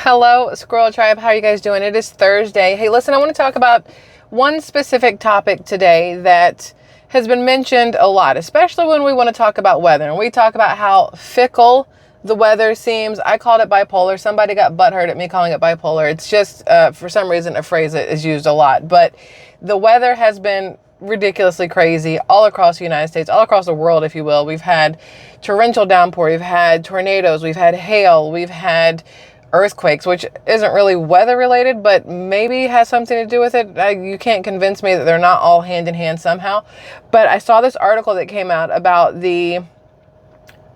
Hello, Squirrel Tribe. How are you guys doing? It is Thursday. Hey, listen, I want to talk about one specific topic today that has been mentioned a lot, especially when we want to talk about weather. And we talk about how fickle the weather seems. I called it bipolar. Somebody got butthurt at me calling it bipolar. It's just, for some reason, a phrase that is used a lot. But the weather has been ridiculously crazy all across the United States, all across the world, if you will. We've had torrential downpour. We've had tornadoes. We've had hail. We've had earthquakes, which isn't really weather related, but maybe has something to do with it. You can't convince me that they're not all hand in hand somehow. But I saw this article that came out about the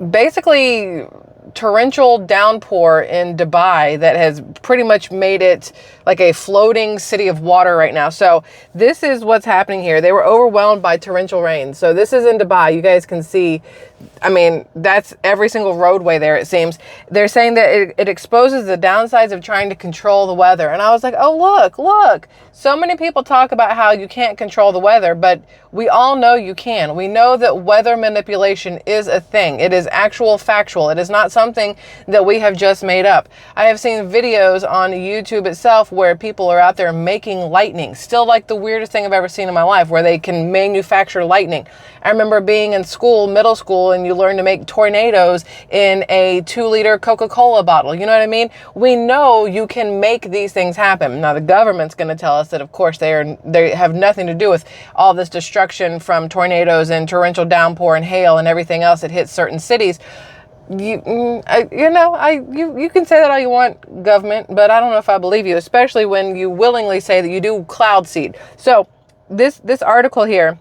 basically torrential downpour in Dubai that has pretty much made it like a floating city of water right now. So this is what's happening here. They were overwhelmed by torrential rain. So this is in Dubai. You guys can see, I mean, that's every single roadway there, it seems. They're saying that it exposes the downsides of trying to control the weather. And I was like, oh, look. So many people talk about how you can't control the weather, but we all know you can. We know that weather manipulation is a thing. It is actual factual. It is not something that we have just made up. I have seen videos on YouTube itself where people are out there making lightning. Still like the weirdest thing I've ever seen in my life, where they can manufacture lightning. I remember being in school, middle school, and you learn to make tornadoes in a 2-liter Coca-Cola bottle. You know what I mean? We know you can make these things happen. Now the government's going to tell us that, of course, they have nothing to do with all this destruction from tornadoes and torrential downpour and hail and everything else that hits certain cities. You can say that all you want, government, but I don't know if I believe you, especially when you willingly say that you do cloud seed. So this article here,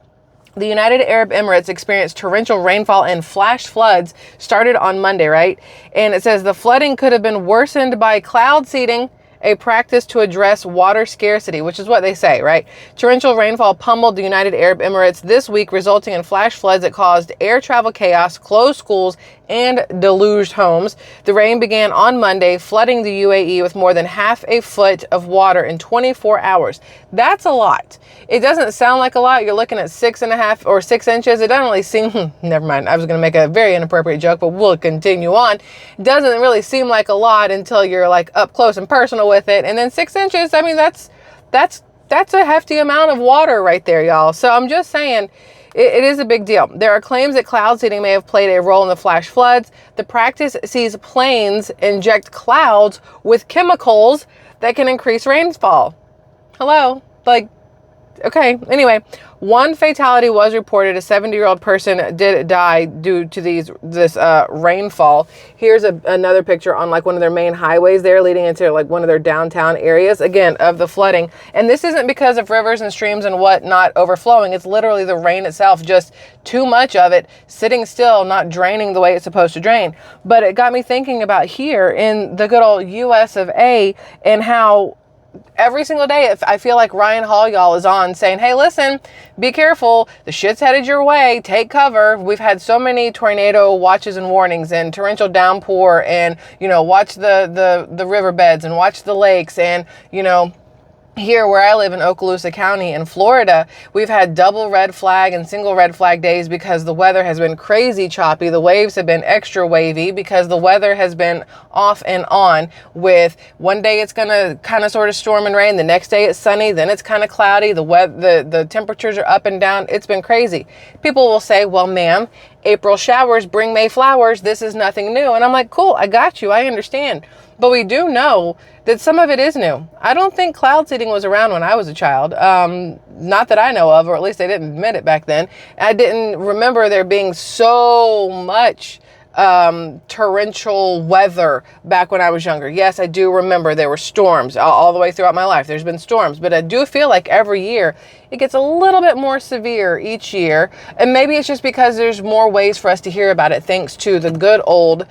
the United Arab Emirates experienced torrential rainfall and flash floods started on Monday, right? And it says the flooding could have been worsened by cloud seeding, a practice to address water scarcity, which is what they say, right? Torrential rainfall pummeled the United Arab Emirates this week, resulting in flash floods that caused air travel chaos, closed schools, and deluged homes. The rain began on Monday, flooding the UAE with more than half a foot of water in 24 hours. That's a lot. It doesn't sound like a lot. You're looking at 6.5 or 6 inches. It doesn't really seem, never mind. I was going to make a very inappropriate joke, but we'll continue on. It doesn't really seem like a lot until you're like up close and personal with it. And then 6 inches, I mean, that's a hefty amount of water right there, y'all. So I'm just saying, it is a big deal. There are claims that cloud seeding may have played a role in the flash floods. The practice sees planes inject clouds with chemicals that can increase rainfall. Hello? Okay, anyway, one fatality was reported. A 70-year-old person did die due to this rainfall. Here's another picture on like one of their main highways there leading into like one of their downtown areas, again, of the flooding. And this isn't because of rivers and streams and whatnot overflowing. It's literally the rain itself, just too much of it sitting still, not draining the way it's supposed to drain. But it got me thinking about here in the good old US of A and how every single day, I feel like Ryan Hall, y'all, is on saying, hey, listen, be careful. The shit's headed your way. Take cover. We've had so many tornado watches and warnings and torrential downpour and, watch the riverbeds and watch the lakes and, here where I live in Okaloosa County in Florida, we've had double red flag and single red flag days because the weather has been crazy choppy. The waves have been extra wavy because the weather has been off and on with one day it's going to kind of sort of storm and rain. The next day it's sunny. Then it's kind of cloudy. The temperatures are up and down. It's been crazy. People will say, well, ma'am, April showers bring May flowers. This is nothing new. And I'm like, cool, I got you. I understand. But we do know that some of it is new. I don't think cloud seeding was around when I was a child. Not that I know of, or at least they didn't admit it back then. I didn't remember there being so much torrential weather back when I was younger. Yes, I do remember there were storms all the way throughout my life. There's been storms, but I do feel like every year it gets a little bit more severe each year. And maybe it's just because there's more ways for us to hear about it thanks to the good old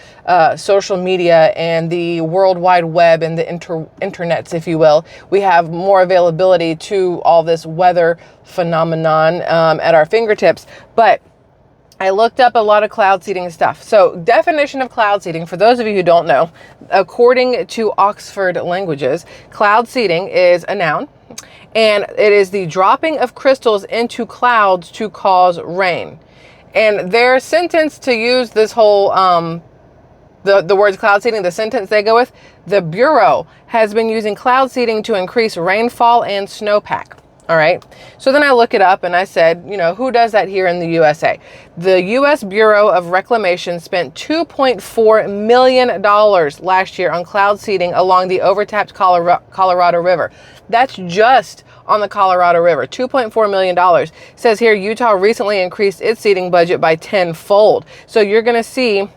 social media and the World Wide Web and the internets, if you will. We have more availability to all this weather phenomenon at our fingertips. But I looked up a lot of cloud seeding stuff. So definition of cloud seeding, for those of you who don't know, according to Oxford Languages, cloud seeding is a noun, and it is the dropping of crystals into clouds to cause rain. And their sentence to use this whole the words cloud seeding, the sentence they go with, the Bureau has been using cloud seeding to increase rainfall and snowpack. All right. So then I look it up and I said, you know, who does that here in the USA? The U.S. Bureau of Reclamation spent $2.4 million last year on cloud seeding along the overtapped Colorado River. That's just on the Colorado River. $2.4 million. Says here, Utah recently increased its seeding budget by 10-fold. So you're going to see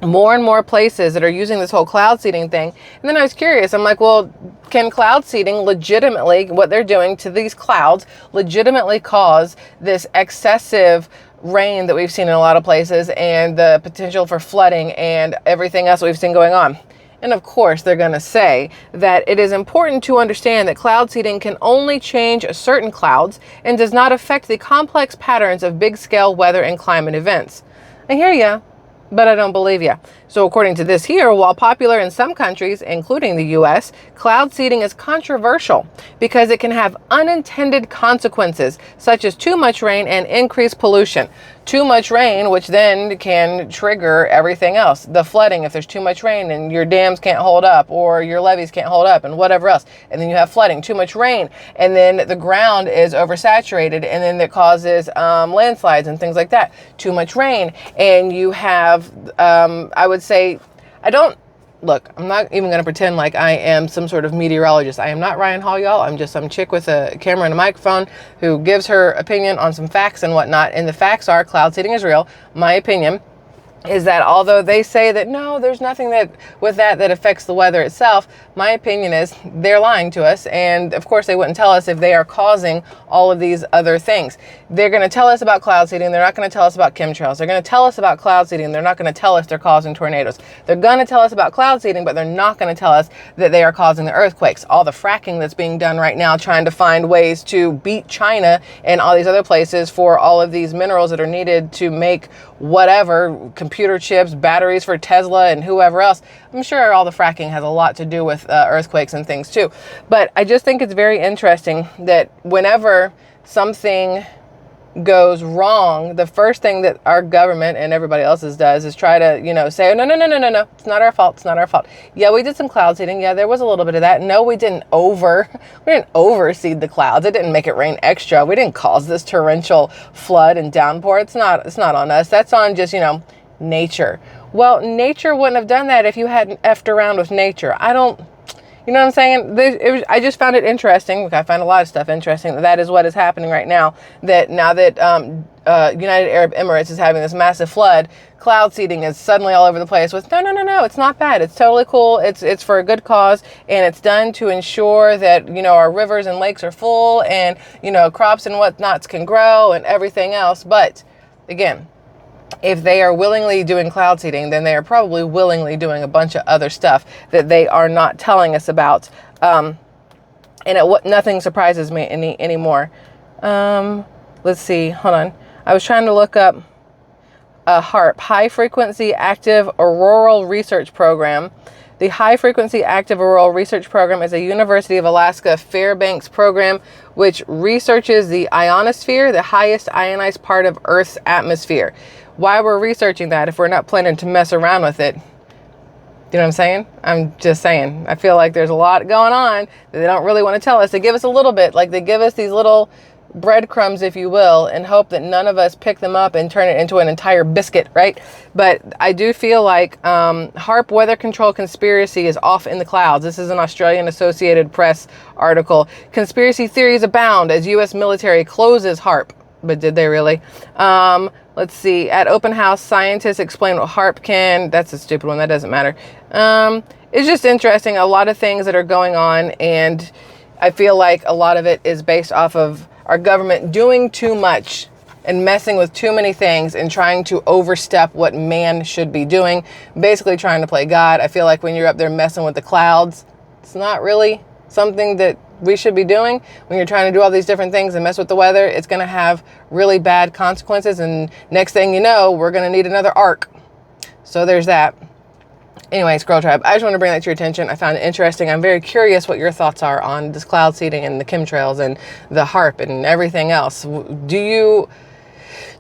more and more places that are using this whole cloud seeding thing. And then I was curious. I'm like, well, can cloud seeding legitimately, what they're doing to these clouds, legitimately cause this excessive rain that we've seen in a lot of places and the potential for flooding and everything else we've seen going on? And of course, they're going to say that it is important to understand that cloud seeding can only change certain clouds and does not affect the complex patterns of big-scale weather and climate events. I hear ya, but I don't believe you. So according to this here, while popular in some countries, including the US, cloud seeding is controversial because it can have unintended consequences, such as too much rain and increased pollution. Too much rain, which then can trigger everything else. The flooding, if there's too much rain and your dams can't hold up or your levees can't hold up and whatever else. And then you have flooding, too much rain. And then the ground is oversaturated and then it causes landslides and things like that. Too much rain. And you have, I would say, look, I'm not even going to pretend like I am some sort of meteorologist. I am not Ryan Hall, y'all. I'm just some chick with a camera and a microphone who gives her opinion on some facts and whatnot. And the facts are cloud seeding is real. My opinion is that although they say that no, there's nothing that affects the weather itself, my opinion is they're lying to us. And of course they wouldn't tell us if they are causing all of these other things. They're going to tell us about cloud seeding. They're not going to tell us about chemtrails. They're going to tell us about cloud seeding. They're not going to tell us they're causing tornadoes. They're going to tell us about cloud seeding, but they're not going to tell us that they are causing the earthquakes. All the fracking that's being done right now, trying to find ways to beat China and all these other places for all of these minerals that are needed to make whatever, computer chips, batteries for Tesla and whoever else. I'm sure all the fracking has a lot to do with earthquakes and things too. But I just think it's very interesting that whenever something goes wrong, the first thing that our government and everybody else's does is try to, say, oh, no, it's not our fault. It's not our fault. Yeah, we did some cloud seeding. Yeah, there was a little bit of that. No, we didn't overseed the clouds. It didn't make it rain extra. We didn't cause this torrential flood and downpour. It's not on us. That's on just, nature. Well, nature wouldn't have done that if you hadn't effed around with nature. You know what I'm saying? I just found it interesting. I find a lot of stuff interesting. That is what is happening right now. Now that United Arab Emirates is having this massive flood, cloud seeding is suddenly all over the place with, no, it's not bad. It's totally cool. It's for a good cause. And it's done to ensure that, our rivers and lakes are full and, crops and whatnots can grow and everything else. But again, if they are willingly doing cloud seeding, then they are probably willingly doing a bunch of other stuff that they are not telling us about. And nothing surprises me anymore. Let's see. Hold on. I was trying to look up HAARP, High Frequency Active Auroral Research Program. The High Frequency Active Auroral Research Program is a University of Alaska Fairbanks program which researches the ionosphere, the highest ionized part of Earth's atmosphere. Why we're researching that if we're not planning to mess around with it? You know what I'm saying? I'm just saying. I feel like there's a lot going on that they don't really want to tell us. They give us a little bit, like they give us these little breadcrumbs, if you will, and hope that none of us pick them up and turn it into an entire biscuit, right? But I do feel like HAARP weather control conspiracy is off in the clouds. This is an Australian Associated Press article. Conspiracy theories abound as U.S. military closes HAARP. But did they really? Let's see. At open house, scientists explain what HAARP can. That's a stupid one. That doesn't matter. It's just interesting. A lot of things that are going on. And I feel like a lot of it is based off of our government doing too much and messing with too many things and trying to overstep what man should be doing. Basically trying to play God. I feel like when you're up there messing with the clouds, it's not really something that we should be doing. When you're trying to do all these different things and mess with the weather, it's going to have really bad consequences. And next thing you know, we're going to need another ark. So there's that. Anyway, SquirrelTribe, I just want to bring that to your attention. I found it interesting. I'm very curious what your thoughts are on this cloud seeding and the chemtrails and the HAARP and everything else. Do you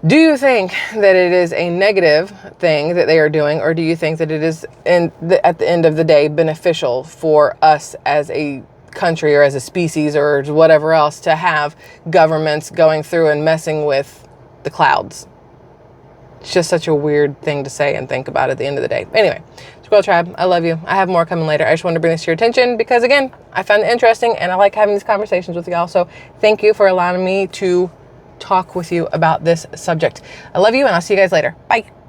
Do you think that it is a negative thing that they are doing, or do you think that it is, at the end of the day, beneficial for us as a country or as a species or whatever else to have governments going through and messing with the clouds? It's just such a weird thing to say and think about at the end of the day. Anyway, Squirrel Tribe, I love you. I have more coming later. I just wanted to bring this to your attention because, again, I found it interesting and I like having these conversations with y'all. So thank you for allowing me to talk with you about this subject. I love you and I'll see you guys later. Bye.